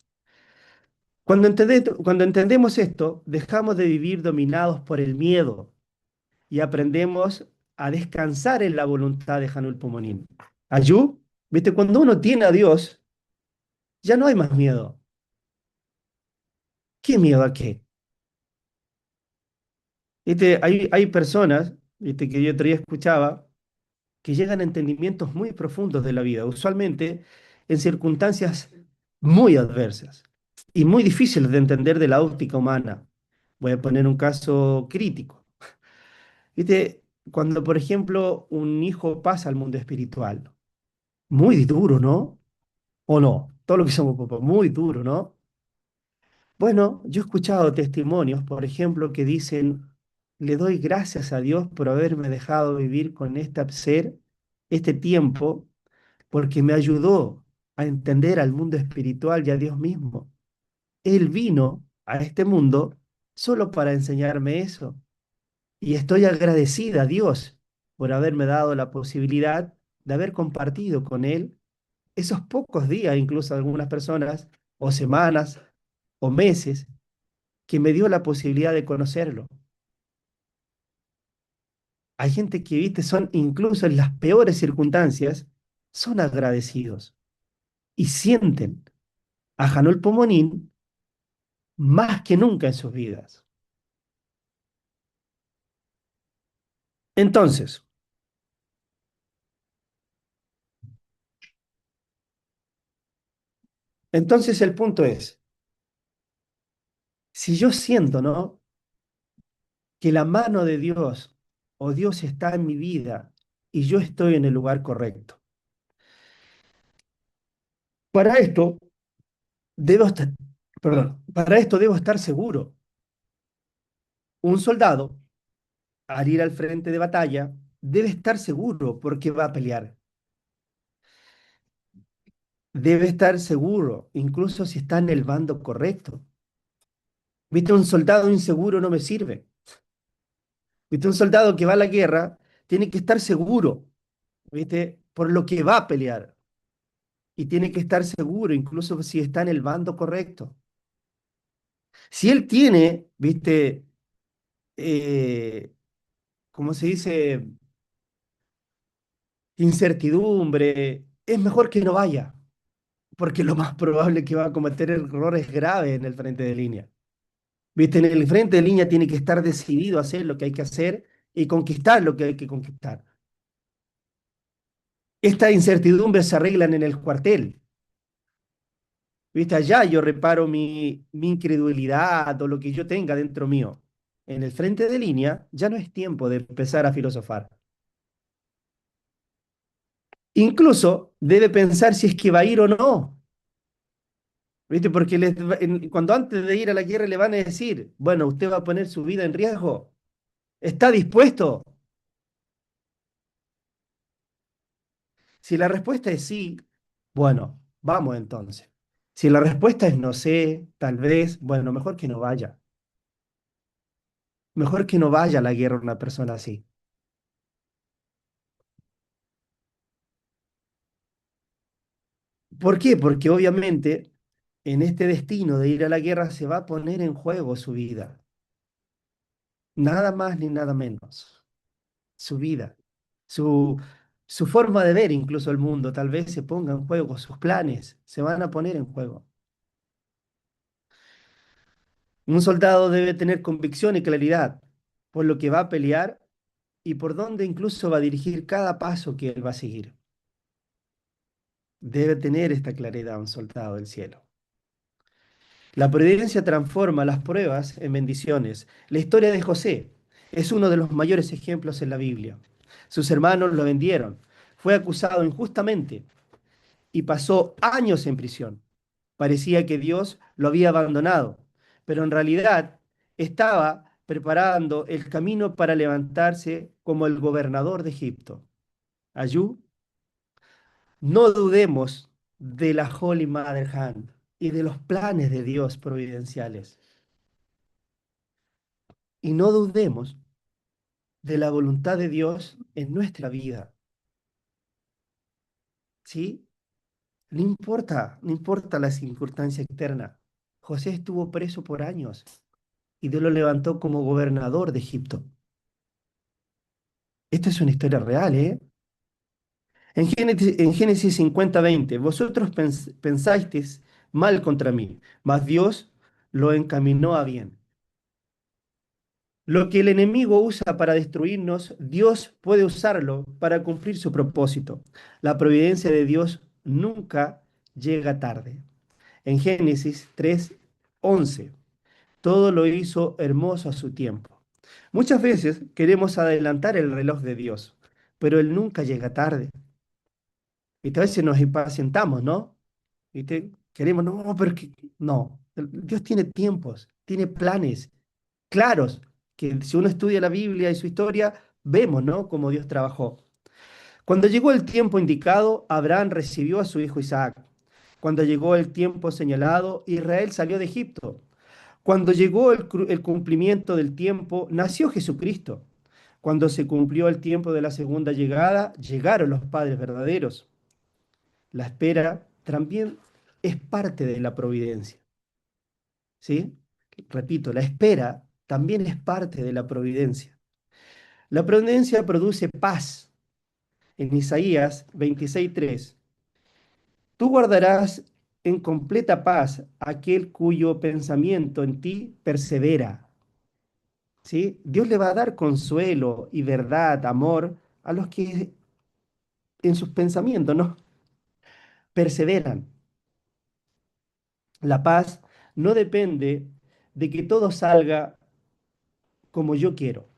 Cuando entendemos esto, dejamos de vivir dominados por el miedo y aprendemos a descansar en la voluntad de Hanul Pumonín. Ayú, ¿viste? Cuando uno tiene a Dios, ya no hay más miedo. ¿Qué miedo a qué? ¿Viste? Hay personas, ¿viste? Que yo otro día escuchaba, que llegan a entendimientos muy profundos de la vida, usualmente en circunstancias muy adversas y muy difíciles de entender de la óptica humana. Voy a poner un caso crítico. ¿Viste? Cuando, por ejemplo, un hijo pasa al mundo espiritual, muy duro, ¿no? ¿O no? Todo lo que somos papás, muy duro, ¿no? Bueno, yo he escuchado testimonios, por ejemplo, que dicen, le doy gracias a Dios por haberme dejado vivir con este ser, este tiempo, porque me ayudó a entender al mundo espiritual y a Dios mismo. Él vino a este mundo solo para enseñarme eso. Y estoy agradecida a Dios por haberme dado la posibilidad de haber compartido con Él esos pocos días, incluso algunas personas, o semanas, o meses, que me dio la posibilidad de conocerlo. Hay gente que, viste, son incluso en las peores circunstancias, son agradecidos y sienten a Janol Pomonín más que nunca en sus vidas. Entonces, entonces el punto es, si yo siento, ¿no? Que la mano de Dios o Dios está en mi vida y yo estoy en el lugar correcto. Para esto debo estar, perdón, para esto debo estar seguro. Un soldado, al ir al frente de batalla, debe estar seguro porque va a pelear. Debe estar seguro, incluso si está en el bando correcto. ¿Viste? Un soldado inseguro no me sirve. ¿Viste? Un soldado que va a la guerra tiene que estar seguro, ¿viste? Por lo que va a pelear. Y tiene que estar seguro, incluso si está en el bando correcto. Si él tiene, ¿viste? Eh, ¿Cómo se dice? Incertidumbre, es mejor que no vaya, porque lo más probable es que va a cometer errores graves en el frente de línea. ¿Viste? En el frente de línea tiene que estar decidido a hacer lo que hay que hacer y conquistar lo que hay que conquistar. Estas incertidumbres se arreglan en el cuartel. ¿Viste? Allá yo reparo mi incredulidad o lo que yo tenga dentro mío. En el frente de línea ya no es tiempo de empezar a filosofar. Incluso debe pensar si es que va a ir o no. ¿Viste? Porque cuando antes de ir a la guerra le van a decir, bueno, usted va a poner su vida en riesgo. ¿Está dispuesto? Si la respuesta es sí, bueno, vamos entonces. Si la respuesta es no sé, tal vez, bueno, mejor que no vaya. Mejor que no vaya a la guerra una persona así. ¿Por qué? Porque obviamente en este destino de ir a la guerra se va a poner en juego su vida. Nada más ni nada menos. Su vida. Su, su forma de ver incluso el mundo. Tal vez se ponga en juego. Sus planes se van a poner en juego. Un soldado debe tener convicción y claridad por lo que va a pelear y por dónde incluso va a dirigir cada paso que él va a seguir. Debe tener esta claridad un soldado del cielo. La providencia transforma las pruebas en bendiciones. La historia de José es uno de los mayores ejemplos en la Biblia. Sus hermanos lo vendieron, fue acusado injustamente y pasó años en prisión. Parecía que Dios lo había abandonado, pero en realidad estaba preparando el camino para levantarse como el gobernador de Egipto. Ayú, no dudemos de la Holy Mother Hand y de los planes de Dios providenciales. Y no dudemos de la voluntad de Dios en nuestra vida, ¿sí? No importa la circunstancia externa. José estuvo preso por años y Dios lo levantó como gobernador de Egipto. Esto es una historia real, ¿eh? En Génesis 50:20, vosotros pensasteis mal contra mí, mas Dios lo encaminó a bien. Lo que el enemigo usa para destruirnos, Dios puede usarlo para cumplir su propósito. La providencia de Dios nunca llega tarde. En Génesis 3:11, todo lo hizo hermoso a su tiempo. Muchas veces queremos adelantar el reloj de Dios, pero Él nunca llega tarde. Y a veces nos impacientamos, ¿no? ¿Viste? Queremos, no, pero no. Dios tiene tiempos, tiene planes claros, que si uno estudia la Biblia y su historia, vemos, ¿no? Cómo Dios trabajó. Cuando llegó el tiempo indicado, Abraham recibió a su hijo Isaac. Cuando llegó el tiempo señalado, Israel salió de Egipto. Cuando llegó el cumplimiento del tiempo, nació Jesucristo. Cuando se cumplió el tiempo de la segunda llegada, llegaron los padres verdaderos. La espera también es parte de la providencia, ¿sí? Repito, la espera también es parte de la providencia. La providencia produce paz. En Isaías 26:3, tú guardarás en completa paz aquel cuyo pensamiento en ti persevera, ¿sí? Dios le va a dar consuelo y verdad, amor a los que en sus pensamientos no perseveran. La paz no depende de que todo salga como yo quiero,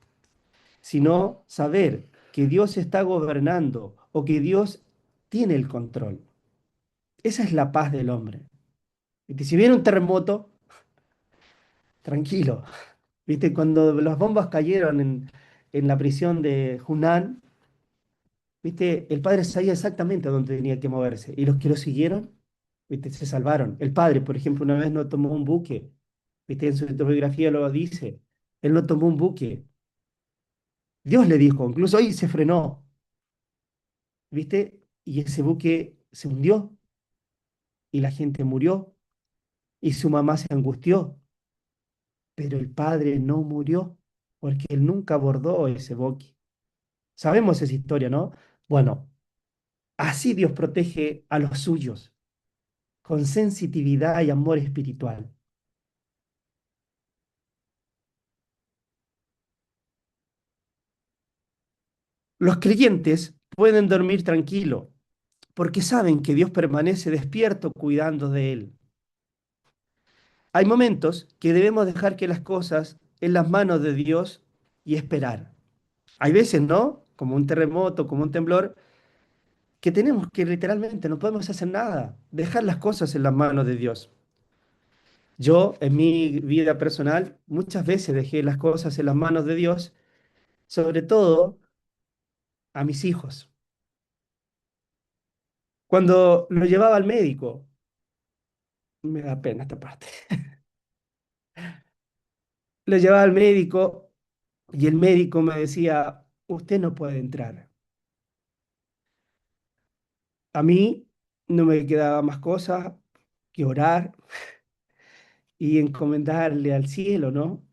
sino saber que Dios está gobernando o que Dios tiene el control. Esa es la paz del hombre. ¿Viste? Si viene un terremoto, tranquilo. ¿Viste? Cuando las bombas cayeron en la prisión de Hunan, ¿viste? El padre sabía exactamente a dónde tenía que moverse. Y los que lo siguieron, ¿viste? Se salvaron. El padre, por ejemplo, una vez no tomó un buque. ¿Viste? En su autobiografía lo dice. Él no tomó un buque. Dios le dijo, incluso ahí se frenó. ¿Viste? Y ese buque se hundió y la gente murió y su mamá se angustió. Pero el padre no murió porque él nunca abordó ese buque. Sabemos esa historia, ¿no? Bueno, así Dios protege a los suyos, con sensitividad y amor espiritual. Los creyentes pueden dormir tranquilo, porque saben que Dios permanece despierto cuidando de él. Hay momentos que debemos dejar que las cosas en las manos de Dios y esperar. Hay veces, ¿no? Como un terremoto, como un temblor, que tenemos que literalmente no podemos hacer nada, dejar las cosas en las manos de Dios. Yo, en mi vida personal, muchas veces dejé las cosas en las manos de Dios, sobre todo a mis hijos. Cuando lo llevaba al médico, me da pena esta parte, lo llevaba al médico y el médico me decía, usted no puede entrar. A mí no me quedaba más cosa que orar y encomendarle al cielo, ¿no?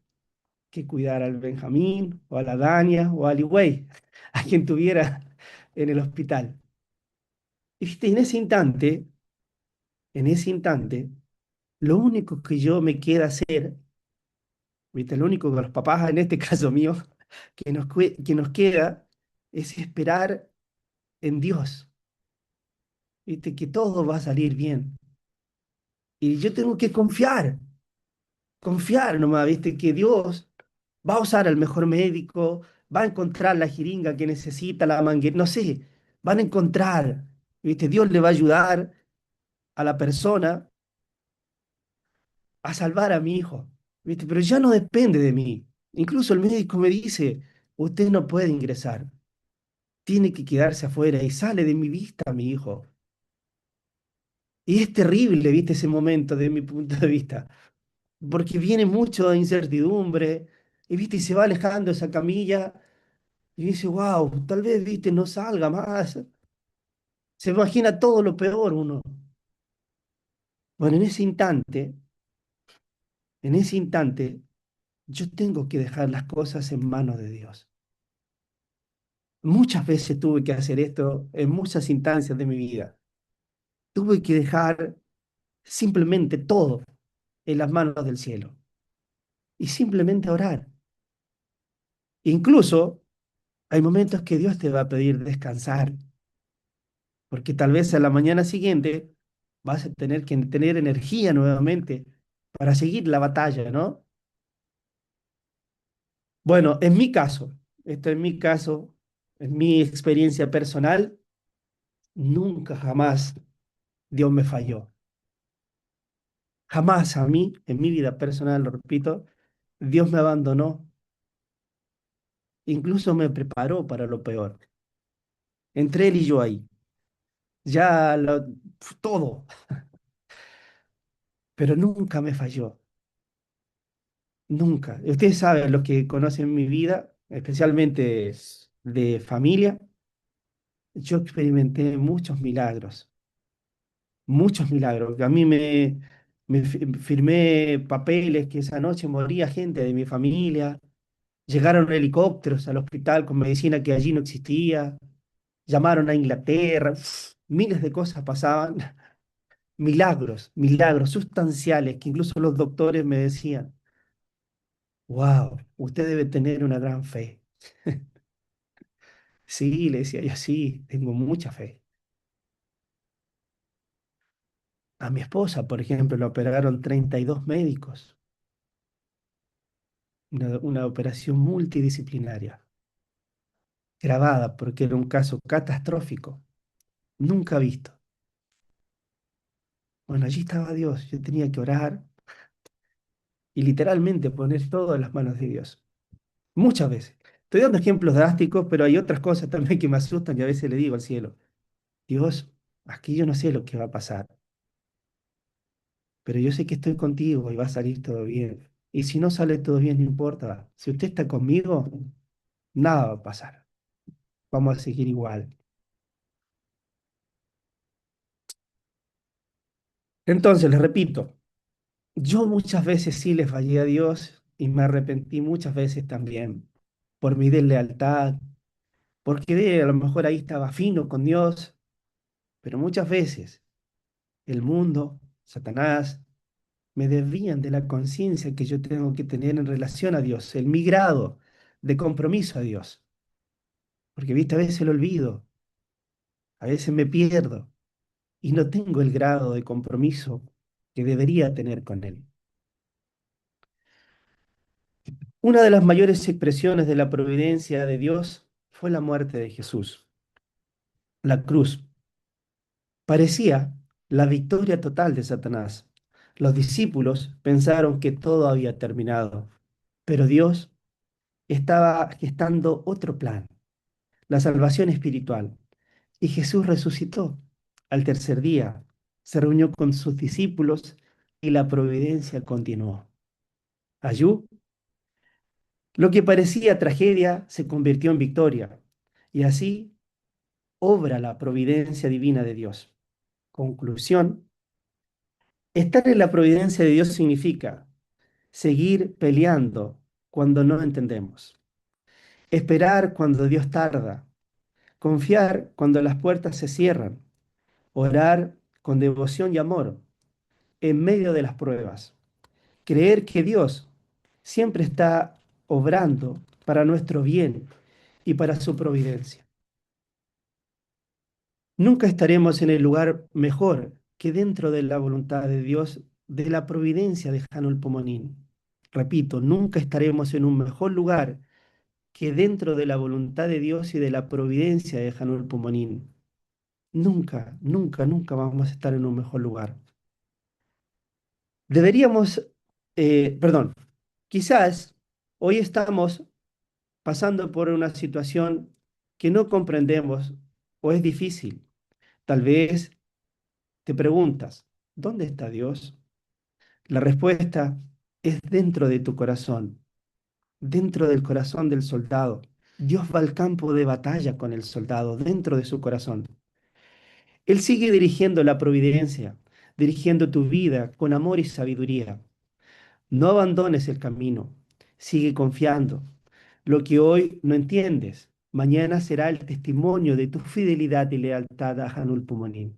Que cuidar al Benjamín o a la Dania o al Higüey, a quien tuviera en el hospital. Y viste, en ese instante, lo único que yo me queda hacer, viste, lo único que los papás, en este caso mío, que nos queda es esperar en Dios, viste, que todo va a salir bien. Y yo tengo que confiar nomás, viste, que Dios va a usar al mejor médico, va a encontrar la jeringa que necesita, la manguera, no sé, van a encontrar, viste, Dios le va a ayudar a la persona a salvar a mi hijo, ¿viste? Pero ya no depende de mí. Incluso el médico me dice, usted no puede ingresar, tiene que quedarse afuera y sale de mi vista mi hijo. Y es terrible, ¿viste? Ese momento desde mi punto de vista, porque viene mucho de incertidumbre, y, ¿viste? Y se va alejando esa camilla y dice, wow, tal vez, ¿viste? No salga más. Se imagina todo lo peor uno. Bueno, en ese instante, yo tengo que dejar las cosas en manos de Dios. Muchas veces tuve que hacer esto en muchas instancias de mi vida. Tuve que dejar simplemente todo en las manos del cielo y simplemente orar. Incluso hay momentos que Dios te va a pedir descansar, porque tal vez a la mañana siguiente vas a tener que tener energía nuevamente para seguir la batalla, ¿no? Bueno, en mi caso, esto en mi caso, en mi experiencia personal, nunca jamás Dios me falló. Jamás a mí, en mi vida personal, lo repito, Dios me abandonó, incluso me preparó para lo peor. Entre Él y yo ahí, ya todo, pero nunca me falló, nunca. Ustedes saben, los que conocen mi vida, especialmente de familia, yo experimenté muchos milagros, muchos milagros. A mí firmé papeles que esa noche moría gente de mi familia. Llegaron helicópteros al hospital con medicina que allí no existía. Llamaron a Inglaterra. Miles de cosas pasaban. Milagros, milagros sustanciales que incluso los doctores me decían, wow, usted debe tener una gran fe. Sí, le decía yo, sí, tengo mucha fe. A mi esposa, por ejemplo, la operaron 32 médicos, una operación multidisciplinaria, grabada porque era un caso catastrófico, nunca visto. Bueno, allí estaba Dios, yo tenía que orar y literalmente poner todo en las manos de Dios. Muchas veces. Estoy dando ejemplos drásticos, pero hay otras cosas también que me asustan y a veces le digo al cielo, Dios, aquí yo no sé lo que va a pasar, pero yo sé que estoy contigo y va a salir todo bien. Y si no sale todo bien, no importa. Si usted está conmigo, nada va a pasar. Vamos a seguir igual. Entonces, les repito, yo muchas veces sí le fallé a Dios y me arrepentí muchas veces también por mi deslealtad, porque a lo mejor ahí estaba fino con Dios, pero muchas veces el mundo, Satanás, me desvían de la conciencia que yo tengo que tener en relación a Dios, el mi grado de compromiso a Dios. Porque, viste, a veces lo olvido, a veces me pierdo y no tengo el grado de compromiso que debería tener con Él. Una de las mayores expresiones de la providencia de Dios fue la muerte de Jesús. La cruz parecía la victoria total de Satanás. Los discípulos pensaron que todo había terminado, pero Dios estaba gestando otro plan, la salvación espiritual. Y Jesús resucitó al tercer día, se reunió con sus discípulos y la providencia continuó. Ayú, lo que parecía tragedia se convirtió en victoria. Y así obra la providencia divina de Dios. Conclusión, estar en la providencia de Dios significa seguir peleando cuando no entendemos, esperar cuando Dios tarda, confiar cuando las puertas se cierran, orar con devoción y amor en medio de las pruebas, creer que Dios siempre está obrando para nuestro bien y para su providencia. Nunca estaremos en el lugar mejor que dentro de la voluntad de Dios, de la providencia de Janul Pomonín. Repito, nunca estaremos en un mejor lugar que dentro de la voluntad de Dios y de la providencia de Janul Pomonín. Nunca, nunca, nunca vamos a estar en un mejor lugar. Deberíamos, perdón, quizás hoy estamos pasando por una situación que no comprendemos o es difícil. Tal vez te preguntas, ¿dónde está Dios? La respuesta es dentro de tu corazón, dentro del corazón del soldado. Dios va al campo de batalla con el soldado, dentro de su corazón. Él sigue dirigiendo la providencia, dirigiendo tu vida con amor y sabiduría. No abandones el camino, sigue confiando. Lo que hoy no entiendes, mañana será el testimonio de tu fidelidad y lealtad a Hanul Pumonim.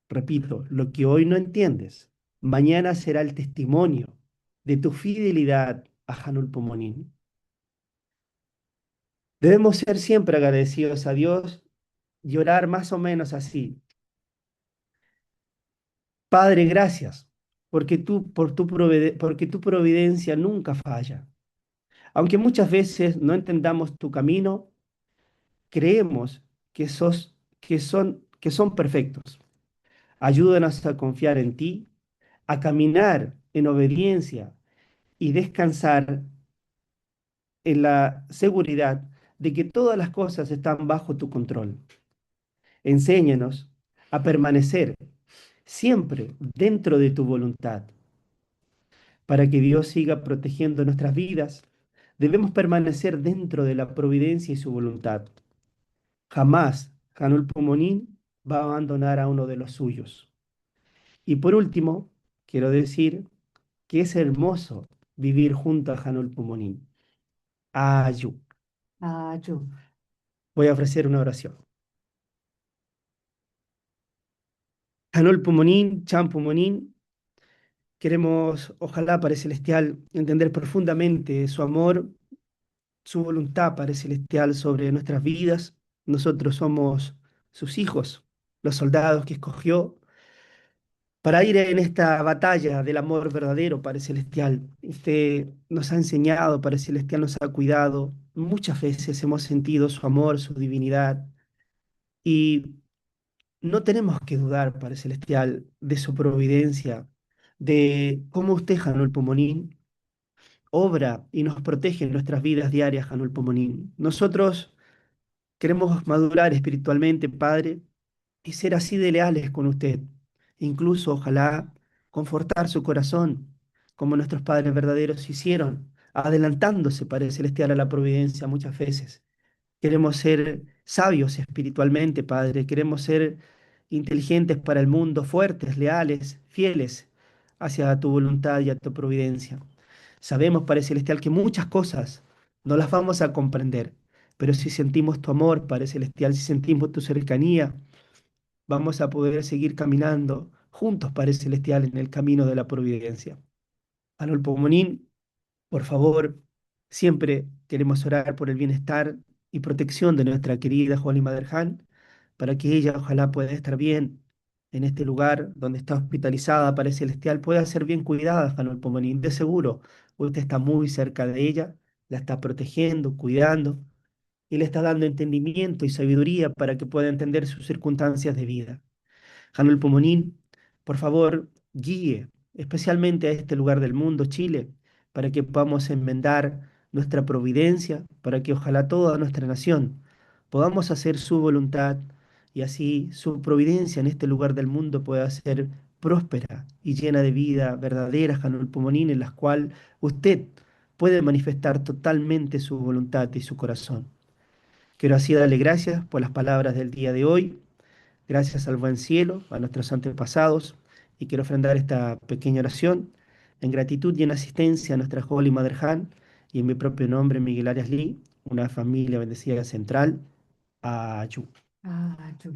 Repito, lo que hoy no entiendes, mañana será el testimonio de tu fidelidad a Hanul Pumonim. Debemos ser siempre agradecidos a Dios y orar más o menos así. Padre, gracias, porque tu providencia nunca falla. Aunque muchas veces no entendamos tu camino, creemos que son perfectos. Ayúdanos a confiar en ti, a caminar en obediencia y descansar en la seguridad de que todas las cosas están bajo tu control. Enséñanos a permanecer siempre dentro de tu voluntad. Para que Dios siga protegiendo nuestras vidas, debemos permanecer dentro de la providencia y su voluntad. Jamás Hanul Pomonín va a abandonar a uno de los suyos. Y por último, quiero decir que es hermoso vivir junto a Hanul Pomonín. Ayu. Ayu. Voy a ofrecer una oración. Hanul Pomonín, Chan Pomonín, queremos, ojalá, Padre Celestial, entender profundamente su amor, su voluntad, Padre Celestial, sobre nuestras vidas. Nosotros somos sus hijos, los soldados que escogió para ir en esta batalla del amor verdadero, Padre Celestial. Usted nos ha enseñado, Padre Celestial, nos ha cuidado. Muchas veces hemos sentido su amor, su divinidad, y no tenemos que dudar, Padre Celestial, de su providencia, de cómo usted, Januel Pomonín, obra y nos protege en nuestras vidas diarias, Januel Pomonín. Nosotros queremos madurar espiritualmente, Padre, y ser así de leales con usted. Incluso, ojalá, confortar su corazón, como nuestros padres verdaderos hicieron, adelantándose, Padre Celestial, a la providencia muchas veces. Queremos ser sabios espiritualmente, Padre. Queremos ser inteligentes para el mundo, fuertes, leales, fieles hacia tu voluntad y a tu providencia. Sabemos, Padre Celestial, que muchas cosas no las vamos a comprender, pero si sentimos tu amor, Padre Celestial, si sentimos tu cercanía, vamos a poder seguir caminando juntos, Padre Celestial, en el camino de la providencia. Anolpo Monín, por favor, siempre queremos orar por el bienestar y protección de nuestra querida Juana Maderhan, para que ella ojalá pueda estar bien en este lugar donde está hospitalizada, Padre Celestial, pueda ser bien cuidada, Anolpo Monín. De seguro, usted está muy cerca de ella, la está protegiendo, cuidando, y le está dando entendimiento y sabiduría para que pueda entender sus circunstancias de vida. Manuel Pomonín, por favor, guíe especialmente a este lugar del mundo, Chile, para que podamos enmendar nuestra providencia, para que ojalá toda nuestra nación podamos hacer su voluntad y así su providencia en este lugar del mundo pueda ser próspera y llena de vida verdadera, Manuel Pomonín, en la cual usted puede manifestar totalmente su voluntad y su corazón. Quiero así darle gracias por las palabras del día de hoy. Gracias al buen cielo, a nuestros antepasados, y quiero ofrendar esta pequeña oración en gratitud y en asistencia a nuestra Holy Mother Han y en mi propio nombre, Miguel Arias Lee, una familia bendecida central, Ayú. Ayu.